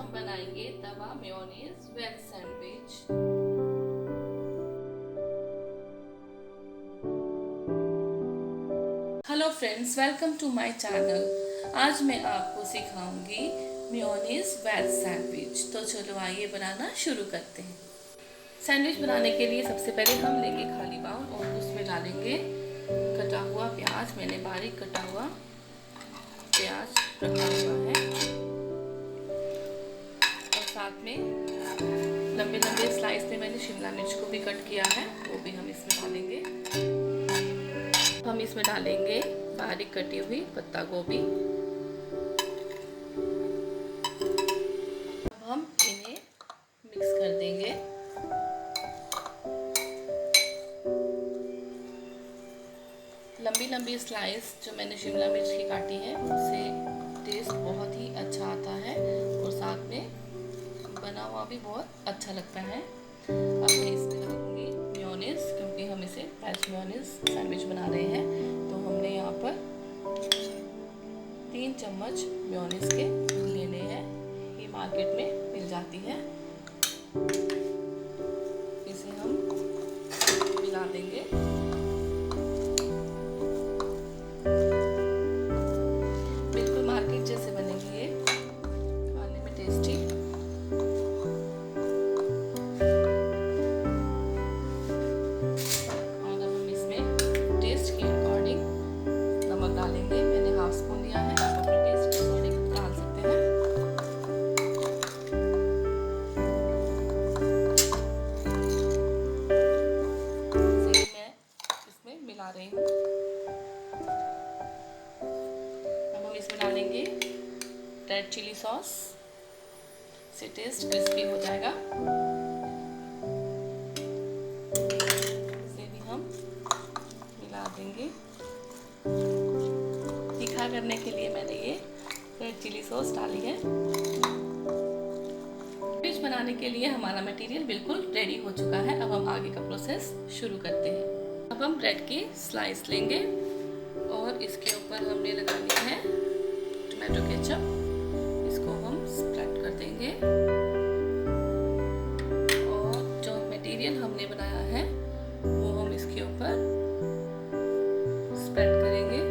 हम बनाएंगे tawa mayonnaise veg sandwich. Hello friends, welcome to my channel. आज मैं आपको सिखाऊंगी मेयोनीज वेज सैंडविच। तो चलो आइए बनाना शुरू करते हैं। सैंडविच बनाने के लिए सबसे पहले हम लेंगे खाली बाउल और उसमें डालेंगे कटा हुआ प्याज। मैंने बारीक कटा हुआ प्याज रखा हुआ है और साथ में लंबे लंबे स्लाइस में मैंने शिमला मिर्च को भी कट किया है, वो भी हम इसमें डालेंगे। हम इसमें डालेंगे बारीक कटी हुई पत्ता गोभी। अब हम इन्हें मिक्स कर देंगे। लंबी लंबी स्लाइस जो मैंने शिमला मिर्च की काटी है उससे टेस्ट बहुत ही अच्छा आता है और साथ में बना हुआ भी बहुत अच्छा लगता है। अब मैं इसमें डालूंगी मेयोनीज, क्योंकि हम इसे वेज मेयोनीज सैंडविच बना रहे हैं। तो हमने यहाँ पर 3 चम्मच मेयोनीज के लेने हैं। ये मार्केट में मिल जाती है। इसे हम मिला देंगे। बिल्कुल मार्केट जैसे बनेगी ये, खाने में टेस्टी। और अब हम इसमें टेस्ट के अकॉर्डिंग नमक डालेंगे। मैंने हाफ स्पून लिया है, आप अपने टेस्ट के अकॉर्डिंग डाल सकते हैं। इसे मैं इसमें मिला रही हूँ। अब हम इसमें डालेंगे रेड चिली सॉस, से टेस्ट क्रिस्पी हो जाएगा। इसे भी हम मिला देंगे। तीखा करने के लिए मैंने ये रेड चिली सॉस डाली है। सैंडविच बनाने के लिए हमारा मटेरियल बिल्कुल रेडी हो चुका है। अब हम आगे का प्रोसेस शुरू करते हैं। अब हम ब्रेड की स्लाइस लेंगे और इसके ऊपर हमने लगानी है टोमेटो केचप। इसको हम स्प्रेड कर देंगे और जो मटेरियल हमने बनाया है वो हम इसके ऊपर स्प्रेड करेंगे।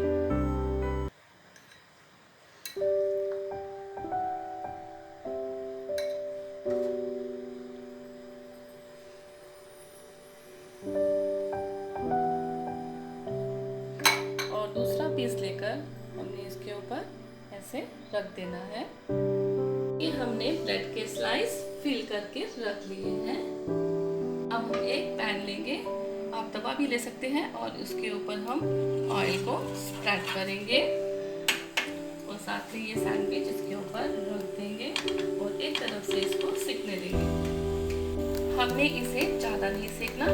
और दूसरा पीस लेकर हमने इसके ऊपर ऐसे रख देना है। ये हमने ब्रेड के स्लाइस फिल करके रख लिए हैं। अब हम एक पैन लेंगे, आप तवा भी ले सकते हैं, और उसके ऊपर हम ऑयल को स्प्रेड करेंगे और साथ में ये सैंडविच इसके ऊपर रख देंगे और एक तरफ से इसको सेकने देंगे। हमने इसे ज़्यादा नहीं सेकना,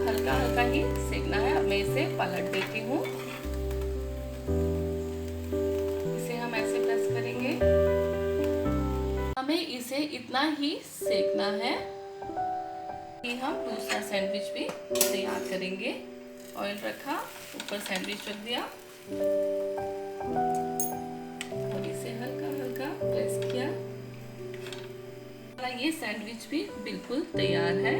हल्का हल्का ही सेकना है। अब मैं इसे पलट देती हूँ। इसे हम ऐसे प्रेस करेंगे। हमें इसे इतना ही सेकना है कि हम दूसरा सैंडविच भी तैयार करेंगे। ऑयल रखा, ऊपर सैंडविच रख दिया और इसे हल्का हल्का प्रेस किया। ये सैंडविच भी बिल्कुल तैयार है।